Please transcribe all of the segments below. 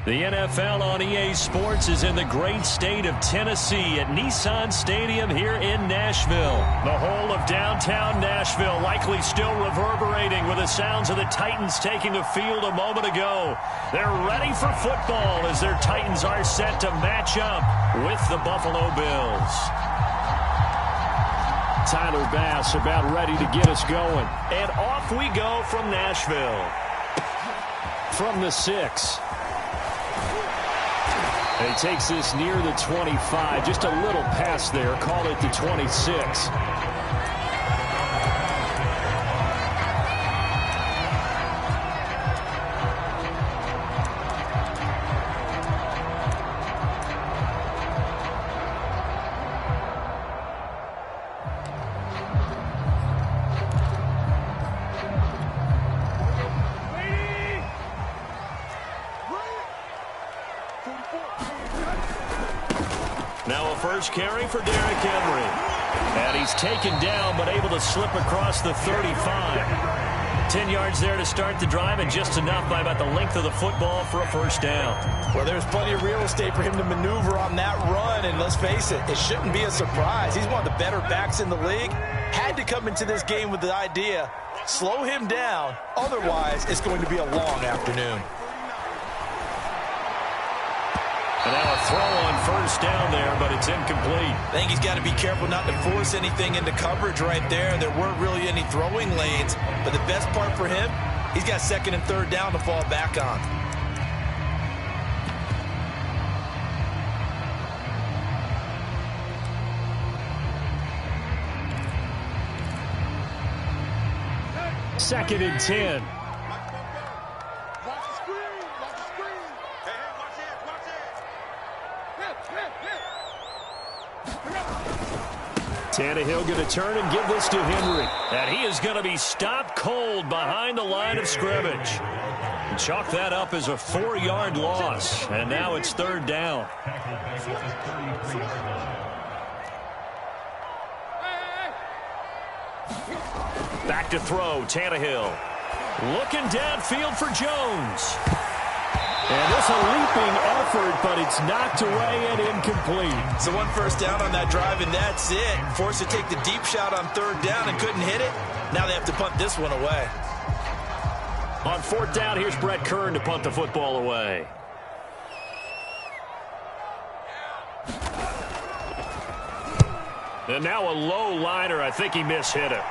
The NFL on EA Sports is in the great state of Tennessee at Nissan Stadium here in Nashville. The whole of downtown Nashville likely still reverberating with the sounds of the Titans taking the field a moment ago. They're ready for football as their Titans are set to match up with the Buffalo Bills. Tyler Bass about ready to get us going. And off we go from Nashville. From the 6. He takes this near the 25. Just a little pass there. Call it the 26. Now a first carry for Derrick Henry. And he's taken down but able to slip across the 35. 10 yards there to start the drive and just enough by about the length of the football for a first down. Well, there's plenty of real estate for him to maneuver on that run. And let's face it, it shouldn't be a surprise. He's one of the better backs in the league. Had to come into this game with the idea, slow him down. Otherwise, it's going to be a long afternoon. And now a throw on first down there, but it's incomplete. I think he's got to be careful not to force anything into coverage right there. There weren't really any throwing lanes, but the best part for him, he's got second and third down to fall back on. Second and 10. Tannehill going to turn and give this to Henry. And he is going to be stopped cold behind the line of scrimmage. Chalk that up as a 4-yard loss. And now it's third down. Back to throw, Tannehill. Looking downfield for Jones. And this a leaping effort, but it's knocked away and incomplete. So one first down on that drive, and that's it. Forced to take the deep shot on third down and couldn't hit it. Now they have to punt this one away. On fourth down, here's Brett Kern to punt the football away. And now a low liner. I think he mishit it.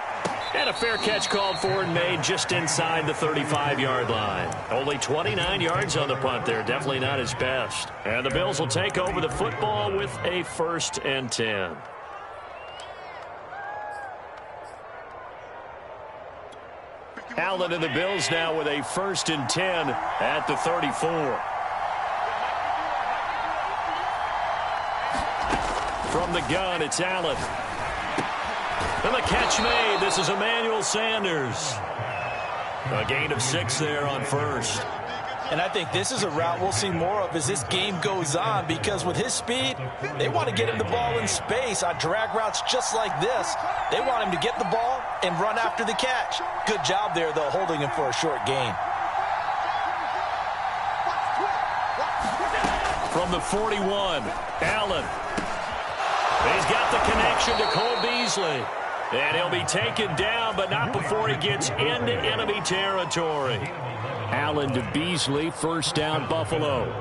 And a fair catch called for and made just inside the 35-yard line. Only 29 yards on the punt there. Definitely not his best. And the Bills will take over the football with a 1st and 10. Allen and the Bills now with a 1st and 10 at the 34. From the gun, it's Allen. And the catch made. This is Emmanuel Sanders. A gain of 6 there on first. And I think this is a route we'll see more of as this game goes on, because with his speed, they want to get him the ball in space on drag routes just like this. They want him to get the ball and run after the catch. Good job there, though, holding him for a short gain. From the 41, Allen. He's got the connection to Cole Beasley. And he'll be taken down, but not before he gets into enemy territory. Allen to Beasley, first down Buffalo.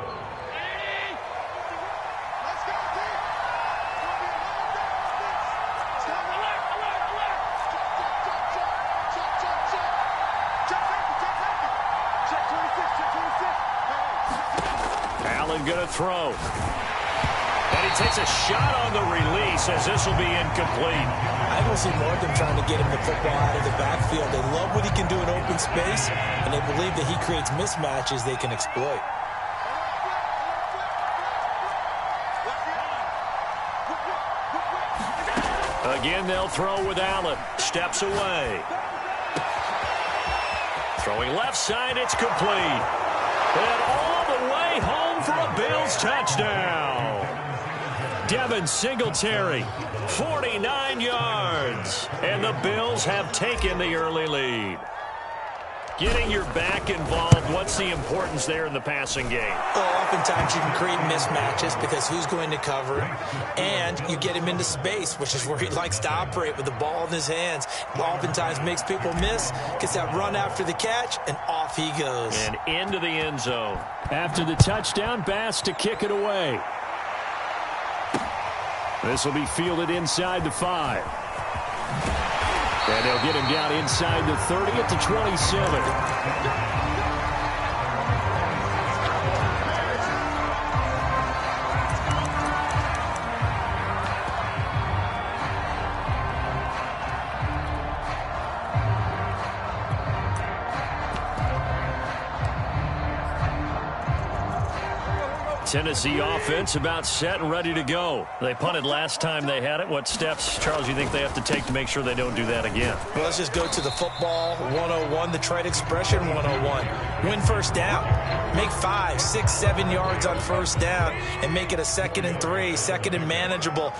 Allen going to throw. And he takes a shot on the release as this will be incomplete. I will see more of them trying to get him the football out of the backfield. They love what he can do in open space, and they believe that he creates mismatches they can exploit. Again, they'll throw with Allen. Steps away. Throwing left side, it's complete. And all the way home for a Bills touchdown. Devin Singletary, 49 yards. And the Bills have taken the early lead. Getting your back involved, what's the importance there in the passing game? Well, oftentimes you can create mismatches because who's going to cover him, and you get him into space, which is where he likes to operate with the ball in his hands. Oftentimes makes people miss, gets that run after the catch, and off he goes. And into the end zone. After the touchdown, Bass to kick it away. This will be fielded inside the 5. And they'll get him down inside the 30 at the 27. Tennessee offense about set and ready to go. They punted last time they had it. What steps, Charles, you think they have to take to make sure they don't do that again? Well, let's just go to the football 101, the trade expression 101. Win first down. Make 5, 6, 7 yards on first down and make it a 2nd and 3, 2nd and manageable.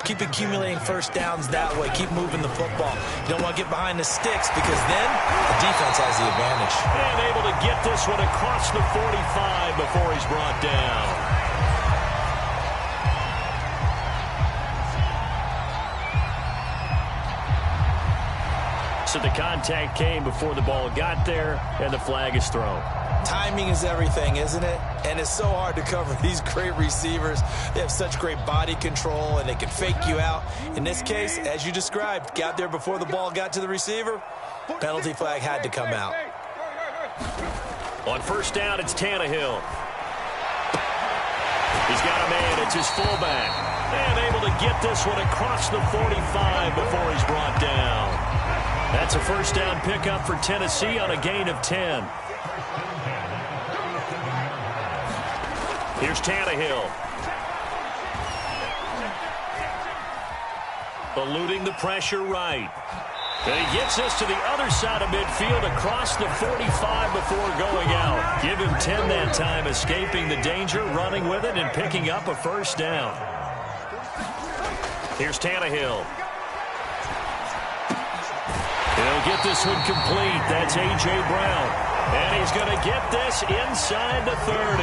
Keep accumulating first downs that way. Keep moving the football. You don't want to get behind the sticks because then the defense has the advantage. And able to get this one across the 45 before he's brought down. So the contact came before the ball got there, and the flag is thrown. Timing is everything, isn't it? And it's so hard to cover these great receivers. They have such great body control, and they can fake you out. In this case, as you described, got there before the ball got to the receiver. Penalty flag had to come out. On first down, it's Tannehill. He's got a man. It's his fullback. And able to get this one across the 45 before he's brought down. That's a first down pickup for Tennessee on a gain of 10. Here's Tannehill. Eluding the pressure right. And he gets us to the other side of midfield across the 45 before going out. Give him 10 that time, escaping the danger, running with it, and picking up a first down. Here's Tannehill. He'll get this one complete. That's A.J. Brown. And he's going to get this inside the 30.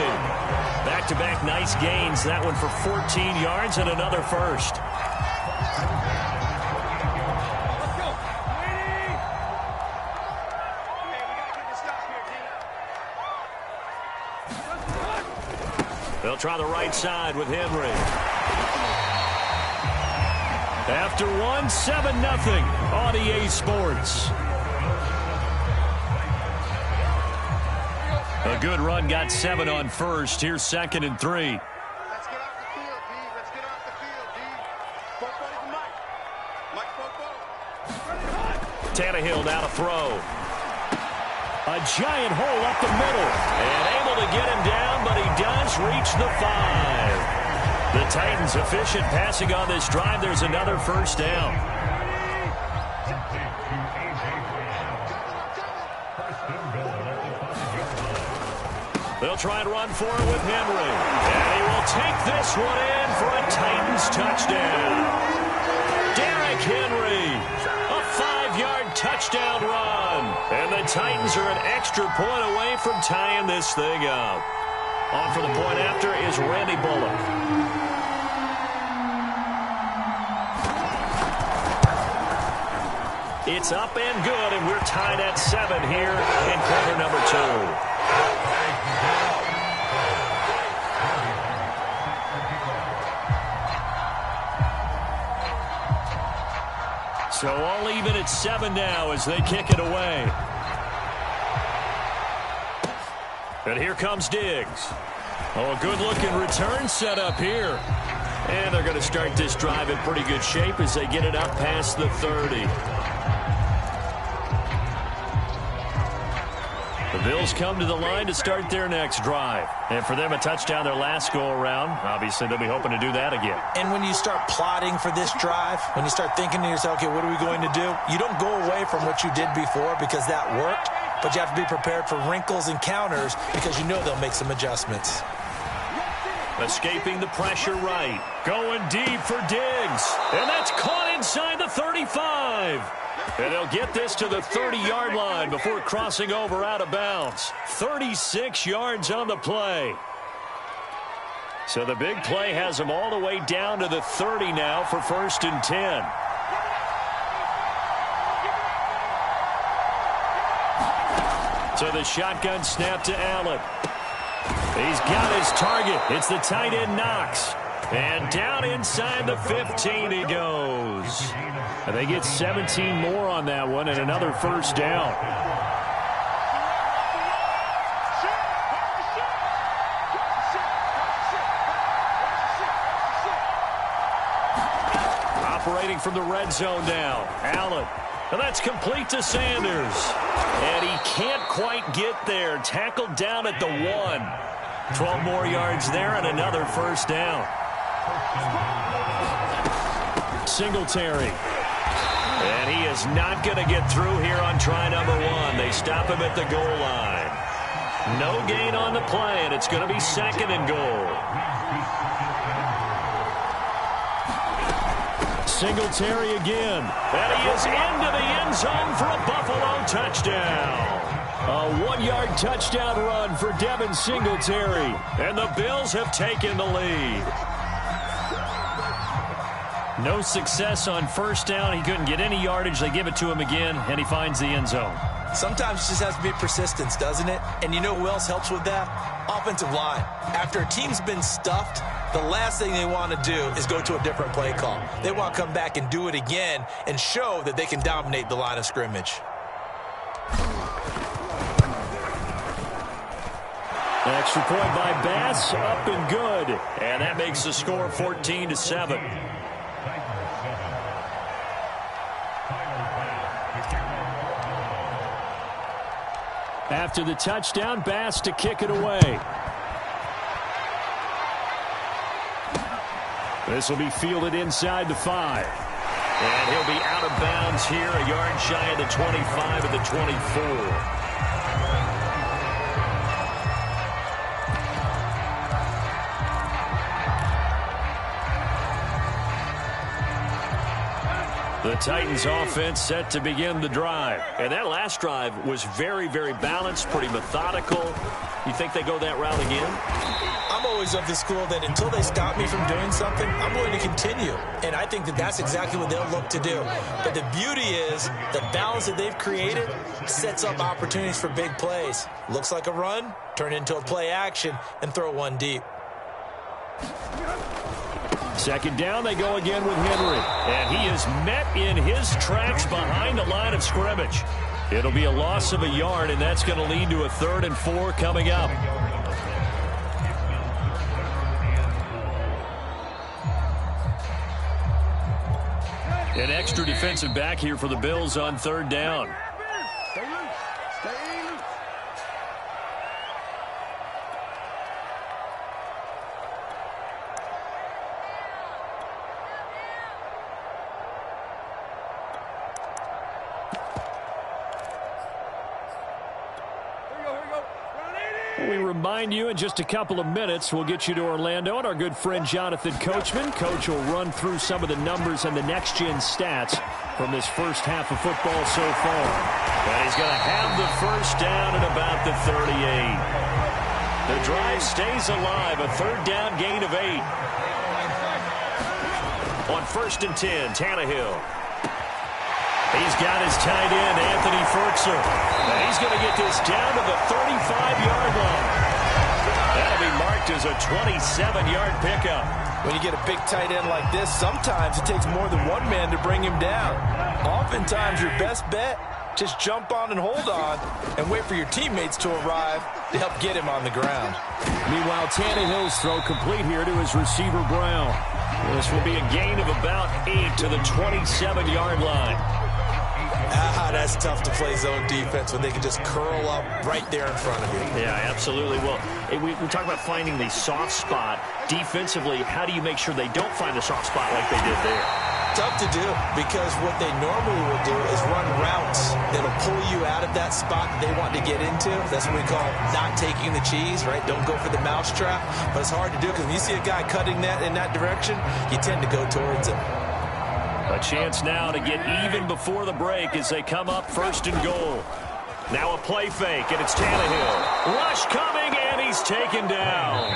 Back-to-back nice gains. That one for 14 yards and another first. They'll try the right side with Henry. After one, 7-0 on EA Sports. A good run, got 7 on first. Here's 2nd and 3. Let's get off the field, D. Let's get off the field, D. Football to Mike. Mike, football. Tannehill now to throw. A giant hole up the middle. And able to get him down, but he does reach the 5. The Titans efficient passing on this drive. There's another first down. They'll try and run for it with Henry. And he will take this one in for a Titans touchdown. Derrick Henry, a 5-yard touchdown run. And the Titans are an extra point away from tying this thing up. On for the point after is Randy Bullock. It's up and good, and we're tied at 7 here in quarter number 2. So all even at 7 now as they kick it away. And here comes Diggs. Oh, a good-looking return set up here. And they're going to start this drive in pretty good shape as they get it up past the 30. The Bills come to the line to start their next drive. And for them, a touchdown their last go-around. Obviously, they'll be hoping to do that again. And when you start plotting for this drive, when you start thinking to yourself, okay, what are we going to do? You don't go away from what you did before because that worked, but you have to be prepared for wrinkles and counters because you know they'll make some adjustments. Escaping the pressure right. Going deep for Diggs. And that's caught inside the 35. And they'll get this to the 30-yard line before crossing over out of bounds. 36 yards on the play. So the big play has them all the way down to the 30 now for 1st and 10. So the shotgun snap to Allen. He's got his target. It's the tight end Knox. And down inside the 15 he goes. And they get 17 more on that one and another 1st down. Operating from the red zone now. Allen. And that's complete to Sanders. And he can't quite get there. Tackled down at the 1. 12 more yards there and another 1st down. Singletary. And he is not going to get through here on try number 1. They stop him at the goal line. No gain on the play, and it's going to be 2nd and goal. Singletary again. And he is into the end zone for a Buffalo touchdown. A 1-yard touchdown run for Devin Singletary. And the Bills have taken the lead. No success on 1st down. He couldn't get any yardage. They give it to him again, and he finds the end zone. Sometimes it just has to be persistence, doesn't it? And you know who else helps with that? Offensive line. After a team's been stuffed, the last thing they want to do is go to a different play call. They want to come back and do it again and show that they can dominate the line of scrimmage. Extra point by Bass, up and good. And that makes the score 14-7. After the touchdown, Bass to kick it away. This will be fielded inside the 5. And he'll be out of bounds here, a yard shy of the 25 at the 24. The Titans offense set to begin the drive. And that last drive was very, very balanced, pretty methodical. You think they go that route again? I'm always of the school that until they stop me from doing something, I'm going to continue. And I think that that's exactly what they'll look to do. But the beauty is the balance that they've created sets up opportunities for big plays. Looks like a run, turn it into a play action, and throw one deep. 2nd down, they go again with Henry. And he is met in his tracks behind the line of scrimmage. It'll be a loss of a yard, and that's going to lead to a 3rd and 4 coming up. An extra defensive back here for the Bills on 3rd down. Stay loose. Stay loose. We remind you in just a couple of minutes we'll get you to Orlando and our good friend Jonathan Coachman. Coach will run through some of the numbers and the next-gen stats from this first half of football so far. And he's going to have the 1st down at about the 38. The drive stays alive, a 3rd down gain of 8. On 1st and 10, Tannehill. He's got his tight end, Anthony Ferguson. And he's going to get this down to the 35-yard line. That'll be marked as a 27-yard pickup. When you get a big tight end like this, sometimes it takes more than one man to bring him down. Oftentimes, your best bet, just jump on and hold on and wait for your teammates to arrive to help get him on the ground. Meanwhile, Tannehill's throw complete here to his receiver, Brown. This will be a gain of about 8 to the 27-yard line. That's tough to play zone defense when they can just curl up right there in front of you. Yeah, absolutely. Well, we talk about finding the soft spot. Defensively, how do you make sure they don't find the soft spot like they did there? Tough to do, because what they normally will do is run routes that'll pull you out of that spot that they want to get into. That's what we call not taking the cheese, right? Don't go for the mousetrap. But it's hard to do because when you see a guy cutting that in that direction, you tend to go towards him. A chance now to get even before the break as they come up 1st and goal. Now a play fake, and it's Tannehill. Rush coming, and he's taken down.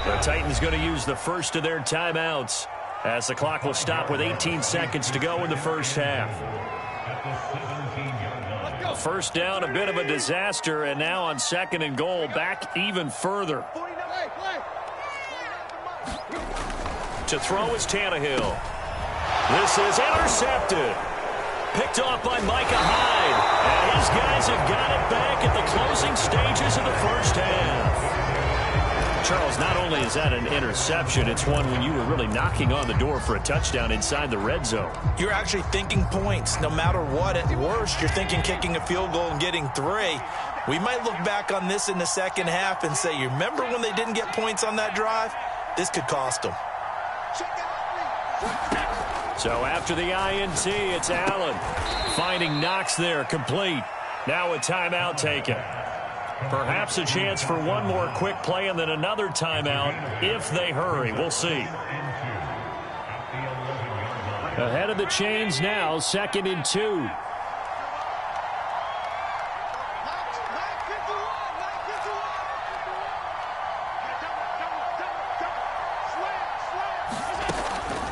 The Titans going to use the first of their timeouts as the clock will stop with 18 seconds to go in the first half. First down, a bit of a disaster, and now on 2nd and goal, back even further. To throw is Tannehill. This is intercepted. Picked off by Micah Hyde. And his guys have got it back at the closing stages of the first half. Charles, not only is that an interception, it's one when you were really knocking on the door for a touchdown inside the red zone. You're actually thinking points no matter what. At worst, you're thinking kicking a field goal and getting 3. We might look back on this in the second half and say, you remember when they didn't get points on that drive? This could cost them. So after the INT, it's Allen. Finding Knox there, complete. Now a timeout taken. Perhaps a chance for one more quick play and then another timeout if they hurry. We'll see. Ahead of the chains now, 2nd and 2.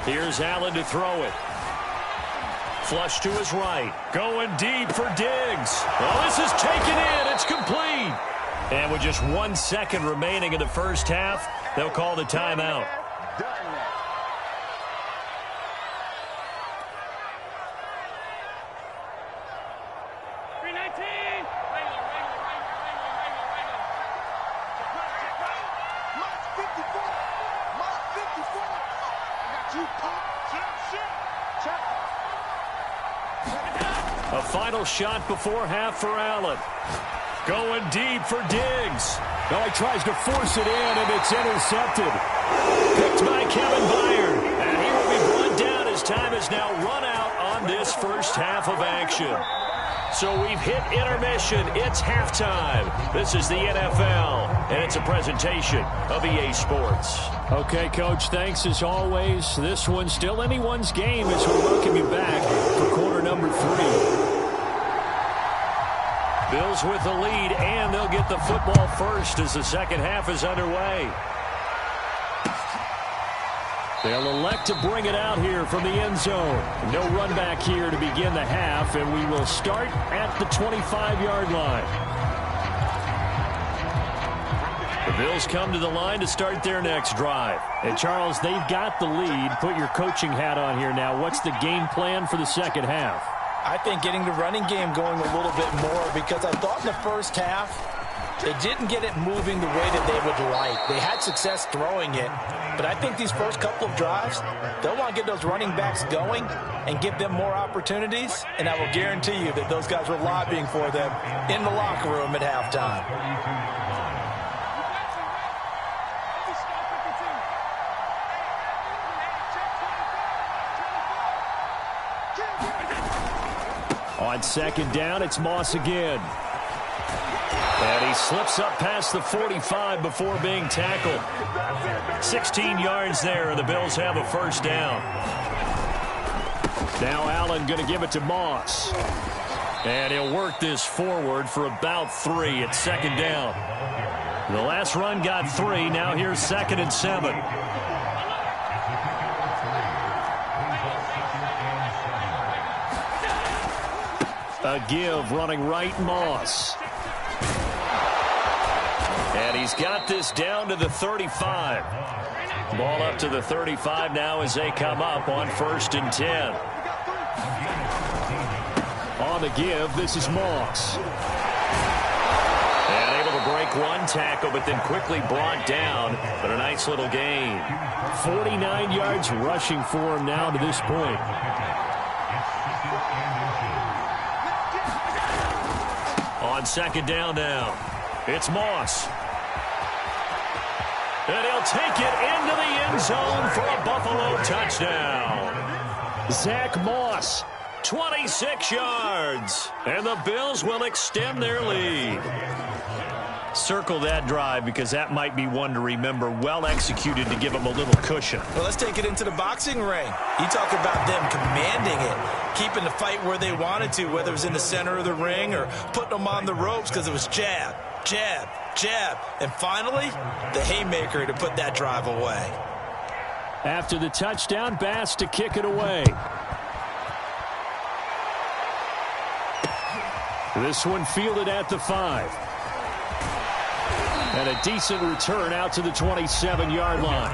Here's Allen to throw it. Flush to his right. Going deep for Diggs. Well, this is taken in. It's complete. And with just 1 second remaining in the first half, they'll call the timeout. A final shot before half for Allen. Going deep for Diggs. No, he tries to force it in, and it's intercepted. Picked by Kevin Byard. And he will be brought down as time is now run out on this first half of action. So we've hit intermission. It's halftime. This is the NFL, and it's a presentation of EA Sports. Okay, Coach, thanks as always. This one's still anyone's game as we welcome you back for quarter number 3. Bills with the lead, and they'll get the football first as the second half is underway. They'll elect to bring it out here from the end zone. No run back here to begin the half, and we will start at the 25-yard line. The Bills come to the line to start their next drive. And, Charles, they've got the lead. Put your coaching hat on here now. What's the game plan for the second half? I think getting the running game going a little bit more, because I thought in the first half they didn't get it moving the way that they would like. They had success throwing it, but I think these first couple of drives, they'll want to get those running backs going and give them more opportunities, and I will guarantee you that those guys were lobbying for them in the locker room at halftime. On second down, it's Moss again. And he slips up past the 45 before being tackled. 16 yards there, and the Bills have a first down. Now Allen going to give it to Moss. And he'll work this forward for about 3 at second down. The last run got 3. Now here's 2nd and 7. A give, running right, Moss. And he's got this down to the 35. Ball up to the 35 now as they come up on 1st and 10. On the give, this is Moss. And able to break one tackle, but then quickly brought down. But a nice little gain. 49 yards rushing for him now to this point. On second down now, it's Moss. And he'll take it into the end zone for a Buffalo touchdown. Zach Moss, 26 yards. And the Bills will extend their lead. Circle that drive because that might be one to remember. Well executed to give them a little cushion. Well, let's take it into the boxing ring. You talk about them commanding it, keeping the fight where they wanted to, whether it was in the center of the ring or putting them on the ropes because it was jab, jab, jab. And finally, the haymaker to put that drive away. After the touchdown, Bass to kick it away. This one fielded at the 5. And a decent return out to the 27-yard line.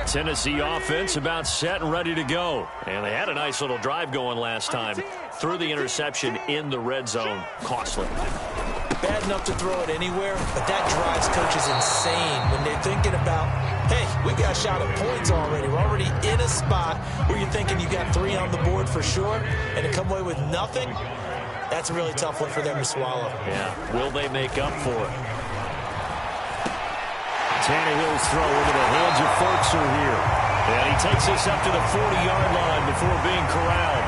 Tennessee offense about set and ready to go. And they had a nice little drive going last time. Threw the interception in the red zone. Costly. Bad enough to throw it anywhere, but that drives coaches insane when they're thinking about, hey, we got a shot at points already. We're already in a spot where you're thinking you got 3 on the board for sure, and to come away with nothing, that's a really tough one for them to swallow. Yeah, will they make up for it? Tannehill's throw into the hands of Ferkser here. And he takes this up to the 40-yard line before being corralled.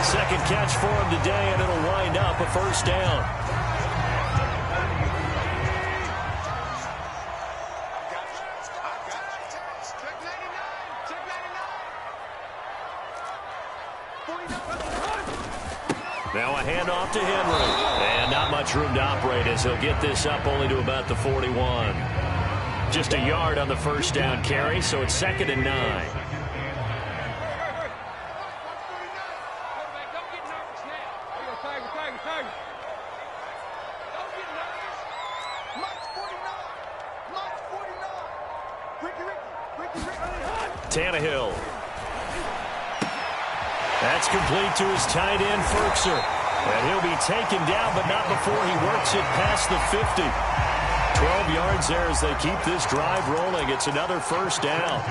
Second catch for him today, and it'll wind up a first down. Now a handoff to Henry. And not much room to operate as he'll get this up only to about the 41. Just a yard on the first down carry, so it's 2nd and 9. Tannehill. That's complete to his tight end, Ferkser. And he'll be taken down, but not before he works it past the 50. 12 yards there as they keep this drive rolling. It's another first down.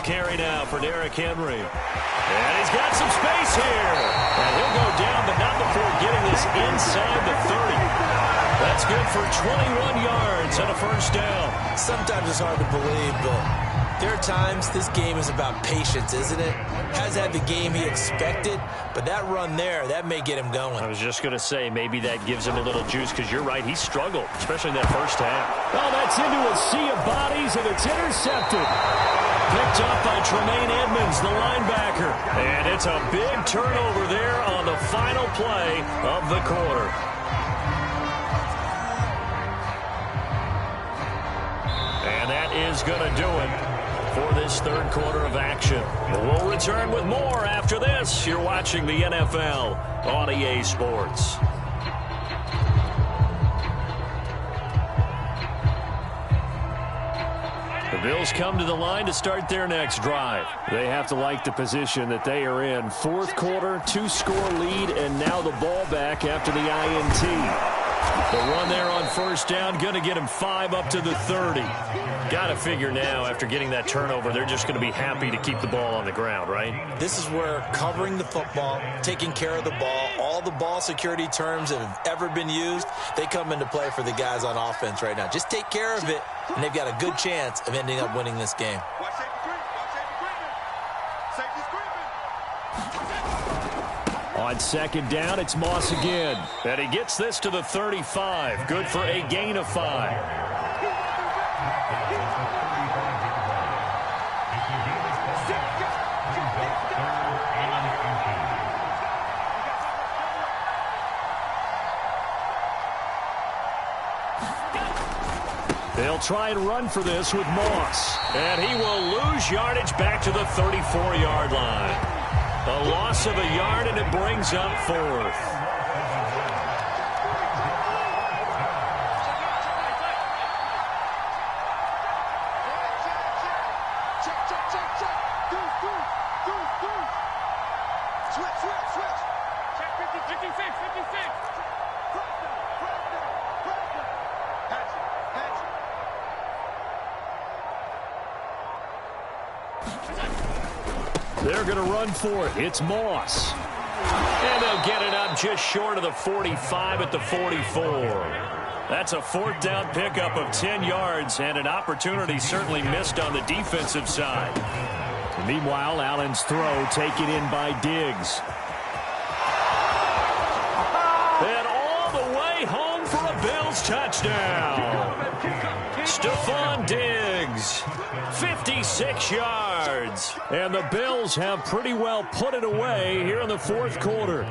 Carry now for Derrick Henry. And he's got some space here. And he'll go down, but not before getting this inside the 30. That's good for 21 yards and a first down. Sometimes it's hard to believe, but there are times this game is about patience, isn't it? Has had the game he expected, but that run there, that may get him going. I was just going to say, maybe that gives him a little juice, because you're right, he struggled, especially in that first half. Oh, that's into a sea of bodies, and it's intercepted. Picked up by Tremaine Edmonds, the linebacker. And it's a big turnover there on the final play of the quarter. And that is going to do it for this third quarter of action. We'll return with more after this. You're watching the NFL on EA Sports. The Bills come to the line to start their next drive. They have to like the position that they are in. Fourth quarter, 2-score lead, and now the ball back after the INT. The run there on first down, going to get him 5 up to the 30. Got to figure now, after getting that turnover, they're just going to be happy to keep the ball on the ground, right? This is where covering the football, taking care of the ball, all the ball security terms that have ever been used, they come into play for the guys on offense right now. Just take care of it, and they've got a good chance of ending up winning this game. On second down, it's Moss again. And he gets this to the 35. Good for a gain of 5. They'll try and run for this with Moss. And he will lose yardage back to the 34-yard line. A loss of a yard, and it brings up 4th. Check, check, check, check. Deuce. Switch. Check 56. They're going to run for it. It's Moss. And they'll get it up just short of the 45 at the 44. That's a 4th down pickup of 10 yards and an opportunity certainly missed on the defensive side. Meanwhile, Allen's throw taken in by Diggs. And all the way home for a Bills touchdown. Stephon Diggs, 56 yards. And the Bills have pretty well put it away here in the 4th quarter.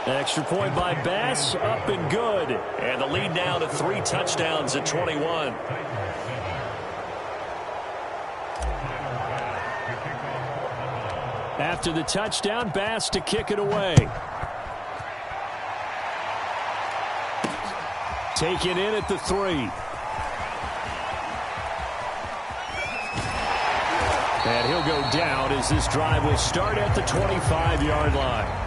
Extra point by Bass, up and good. And the lead now to 3 touchdowns at 21. After the touchdown, Bass to kick it away. Taken in at the 3. And he'll go down as this drive will start at the 25-yard line.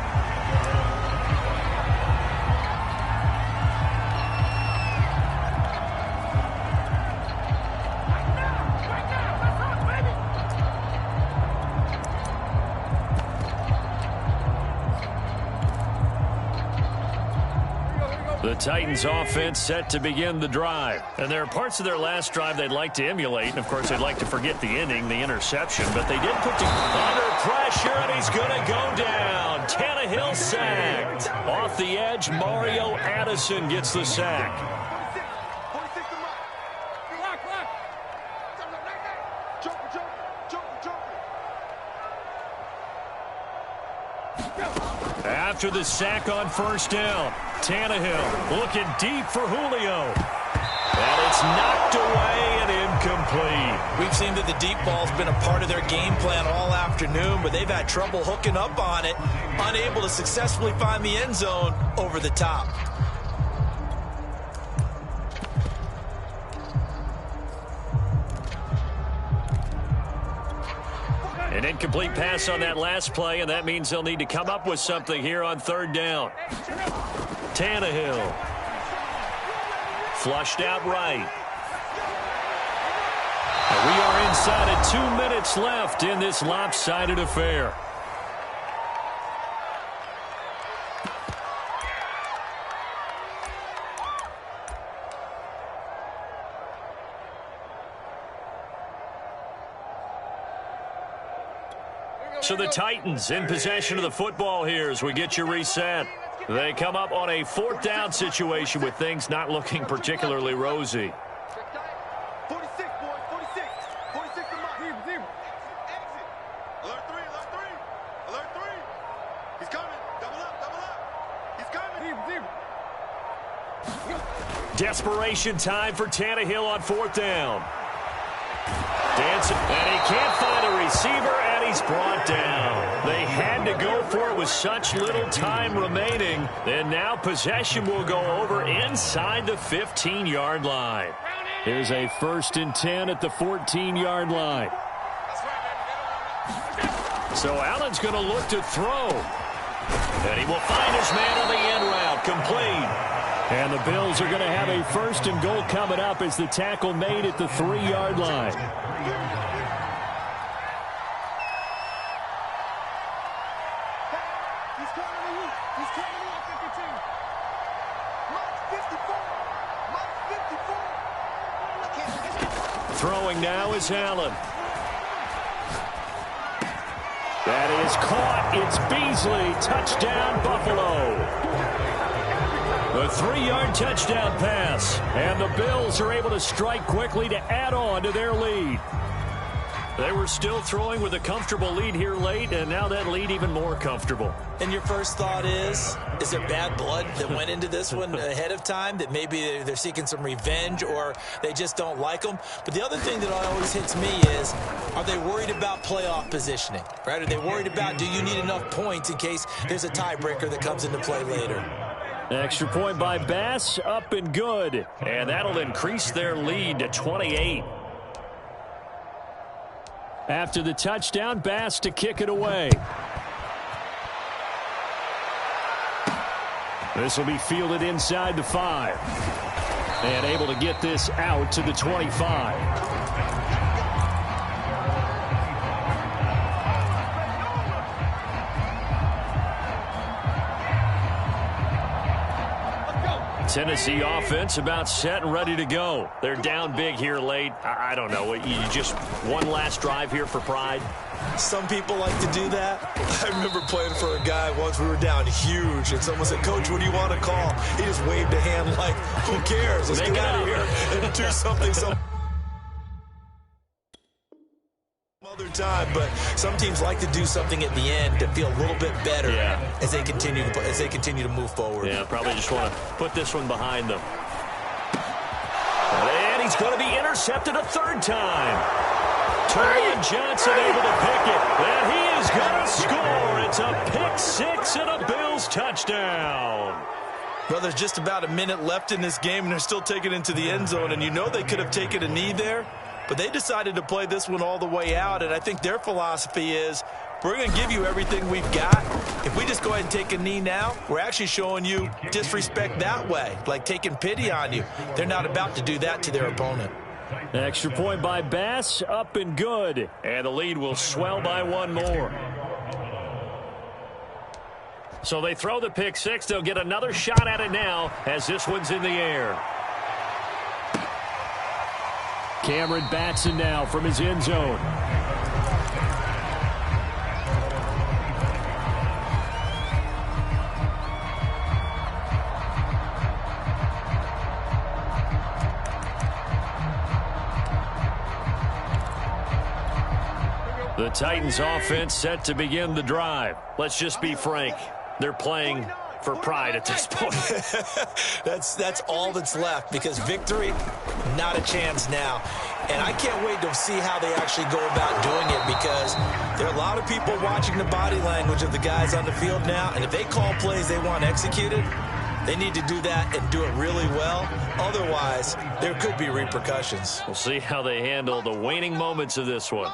The Titans offense set to begin the drive. And there are parts of their last drive they'd like to emulate. And, of course, they'd like to forget the inning, the interception. But they did put under pressure, and he's going to go down. Tannehill sacked. Off the edge, Mario Addison gets the sack. After the sack on 1st down, Tannehill looking deep for Julio. And it's knocked away and incomplete. We've seen that the deep ball's been a part of their game plan all afternoon, but they've had trouble hooking up on it, unable to successfully find the end zone over the top. An incomplete pass on that last play, and that means they'll need to come up with something here on 3rd down. Tannehill. Flushed out right. And we are inside of 2 minutes left in this lopsided affair. So the Titans in possession of the football here as we get you reset. They come up on a 4th down situation with things not looking particularly rosy. 46, boys, 46. 46 to Mike. Exit. Alert 3. Alert 3. He's coming. Double up. He's coming. Desperation time for Tannehill on 4th down. Dancing, and he can't find a receiver, and he's brought down. They had to go for it with such little time remaining, and now possession will go over inside the 15-yard line. Here's a 1st and 10 at the 14-yard line. So Allen's going to look to throw, and he will find his man on the end route, complete. And the Bills are going to have a 1st and goal coming up as the tackle made at the 3-yard line. Throwing now is Allen. That is caught. It's Beasley. Touchdown, Buffalo. A 3-yard touchdown pass. And the Bills are able to strike quickly to add on to their lead. They were still throwing with a comfortable lead here late, and now that lead even more comfortable. And your first thought is there bad blood that went into this one ahead of time, that maybe they're seeking some revenge or they just don't like them? But the other thing that always hits me is, are they worried about playoff positioning, right? Are they worried about, do you need enough points in case there's a tiebreaker that comes into play later? Extra point by Bass, up and good. And that'll increase their lead to 28. After the touchdown, Bass to kick it away. This will be fielded inside the 5. And able to get this out to the 25. Tennessee offense about set and ready to go. They're down big here late. I don't know. You just one last drive here for pride? Some people like to do that. I remember playing for a guy once. We were down huge, and someone said, "Coach, what do you want to call?" He just waved a hand like, "Who cares? Let's get out of here and do something some other time." But some teams like to do something at the end to feel a little bit better as they continue to move forward. Yeah, probably just want to put this one behind them. And he's going to be intercepted a third time. Terrell Johnson able to pick it. And he is going to score. It's a pick six and a Bills touchdown. Well, there's just about a minute left in this game, and they're still taking it into the end zone. And you know they could have taken a knee there, but they decided to play this one all the way out. And I think their philosophy is, we're going to give you everything we've got. If we just go ahead and take a knee now, we're actually showing you disrespect that way, like taking pity on you. They're not about to do that to their opponent. Extra point by Bass, up and good. And the lead will swell by one more. So they throw the pick six. They'll get another shot at it now as this one's in the air. Cameron Batson now from his end zone. The Titans offense set to begin the drive. Let's just be frank. They're playing for pride at this point. That's all that's left, because victory, not a chance now. And I can't wait to see how they actually go about doing it, because there are a lot of people watching the body language of the guys on the field now, and if they call plays they want executed, they need to do that and do it really well. Otherwise, there could be repercussions. We'll see how they handle the waning moments of this one.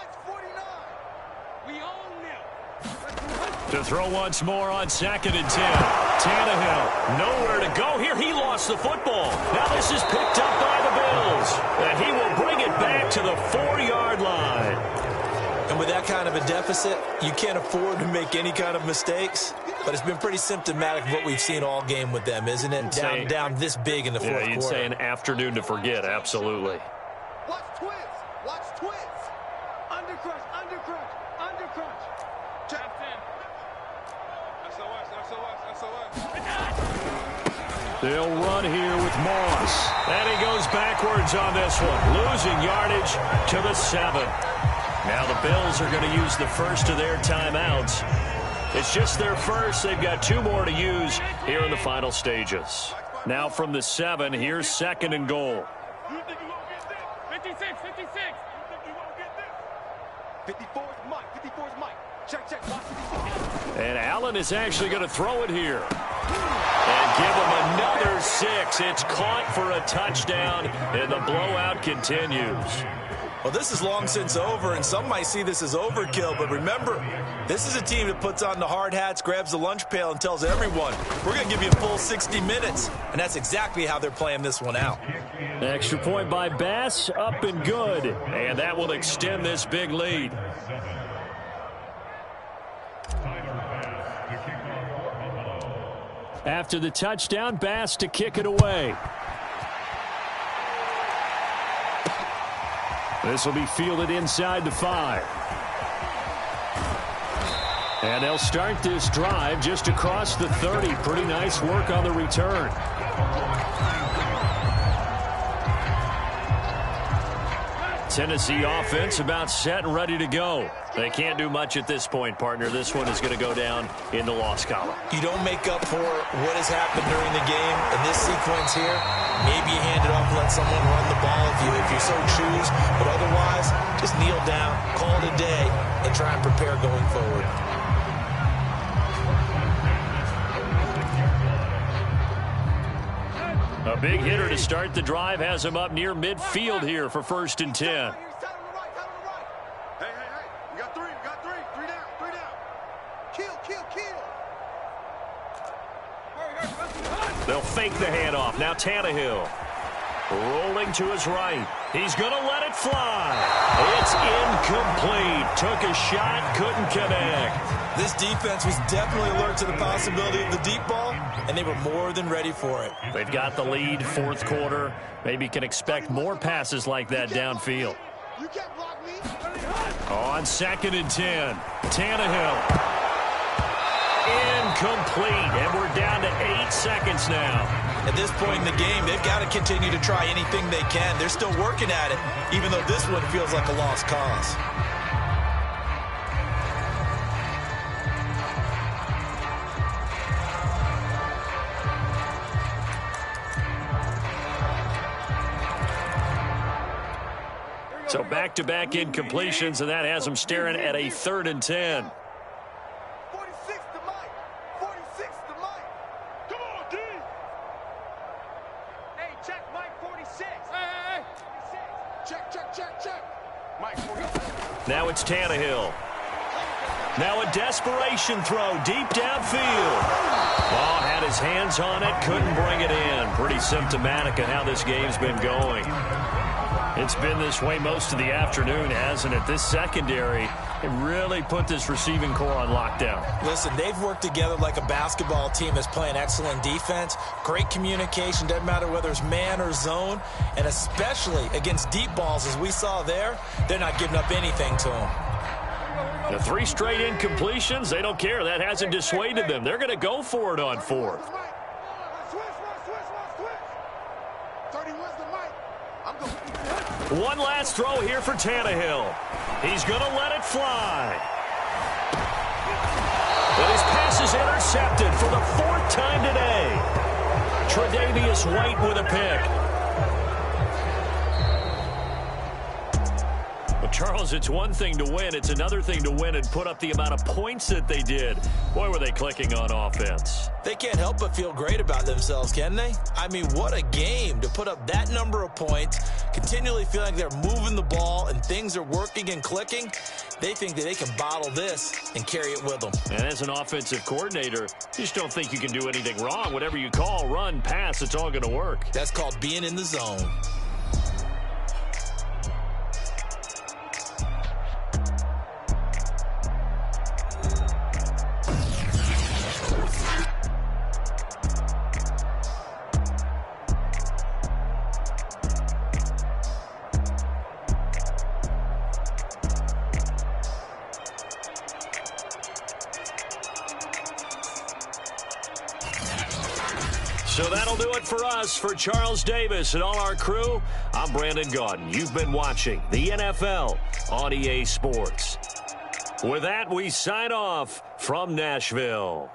To throw once more on 2nd and 10. Tannehill, nowhere to go here. He lost the football. Now this is picked up by the Bills. And he will bring it back to the 4-yard line. And with that kind of a deficit, you can't afford to make any kind of mistakes. But it's been pretty symptomatic of what we've seen all game with them, isn't it? Down this big in the fourth quarter. You'd say an afternoon to forget, absolutely. Watch twist. Watch twist. Undercrunch, undercrunch, undercrunch. Check. They'll run here with Moss. And he goes backwards on this one, losing yardage to the 7. Now the Bills are going to use the first of their timeouts. It's just their first. They've got 2 more to use here in the final stages. Now from the 7, here's 2nd and goal. You think you won't get this? 56, 56. You think you won't get this? 54 is Mike. 54 is Mike. Check, check. Watch 54. And Allen is actually going to throw it here. And give him another 6. It's caught for a touchdown, and the blowout continues. Well, this is long since over, and some might see this as overkill. But remember, this is a team that puts on the hard hats, grabs the lunch pail, and tells everyone, we're going to give you a full 60 minutes. And that's exactly how they're playing this one out. Extra point by Bass, up and good. And that will extend this big lead. After the touchdown, Bass to kick it away. This will be fielded inside the 5. And they'll start this drive just across the 30. Pretty nice work on the return. Tennessee offense about set and ready to go. They can't do much at this point, partner. This one is going to go down in the loss column. You don't make up for what has happened during the game in this sequence here. Maybe you hand it off and let someone run the ball if you so choose. But otherwise, just kneel down, call it a day, and try and prepare going forward. A big hitter to start the drive has him up near midfield here for 1st and 10. Hey, we got three. Three down. Kill. They'll fake the handoff. Now Tannehill rolling to his right. He's going to let it fly. It's incomplete. Took a shot, couldn't connect. This defense was definitely alert to the possibility of the deep ball, and they were more than ready for it. They've got the lead, 4th quarter. Maybe can expect more passes like that downfield. You can't block me. On 2nd and 10, Tannehill. Incomplete, and we're down to 8 seconds now. At this point in the game, they've got to continue to try anything they can. They're still working at it, even though this one feels like a lost cause. So back-to-back incompletions, and that has them staring at a 3rd and 10. 46 to Mike. 46 to Mike. Come on, D. Hey, check Mike 46. Hey. 46. Check. Mike 46. Now it's Tannehill. Now a desperation throw deep downfield. Ball had his hands on it, couldn't bring it in. Pretty symptomatic of how this game's been going. It's been this way most of the afternoon, hasn't it? This secondary, it really put this receiving core on lockdown. Listen, they've worked together like a basketball team that's playing excellent defense. Great communication, doesn't matter whether it's man or zone. And especially against deep balls, as we saw there, they're not giving up anything to them. The 3 straight incompletions, they don't care. That hasn't dissuaded them. They're going to go for it on 4th. One last throw here for Tannehill. He's going to let it fly. But his pass is intercepted for the 4th time today. Tre'Davious White with a pick. Well, Charles, it's one thing to win. It's another thing to win and put up the amount of points that they did. Boy, were they clicking on offense. They can't help but feel great about themselves, can they? I mean, what a game to put up that number of points, continually feeling like they're moving the ball and things are working and clicking. They think that they can bottle this and carry it with them. And as an offensive coordinator, you just don't think you can do anything wrong. Whatever you call, run, pass, it's all going to work. That's called being in the zone. So that'll do it for us. For Charles Davis and all our crew, I'm Brandon Gaudin. You've been watching the NFL on EA Sports. With that, we sign off from Nashville.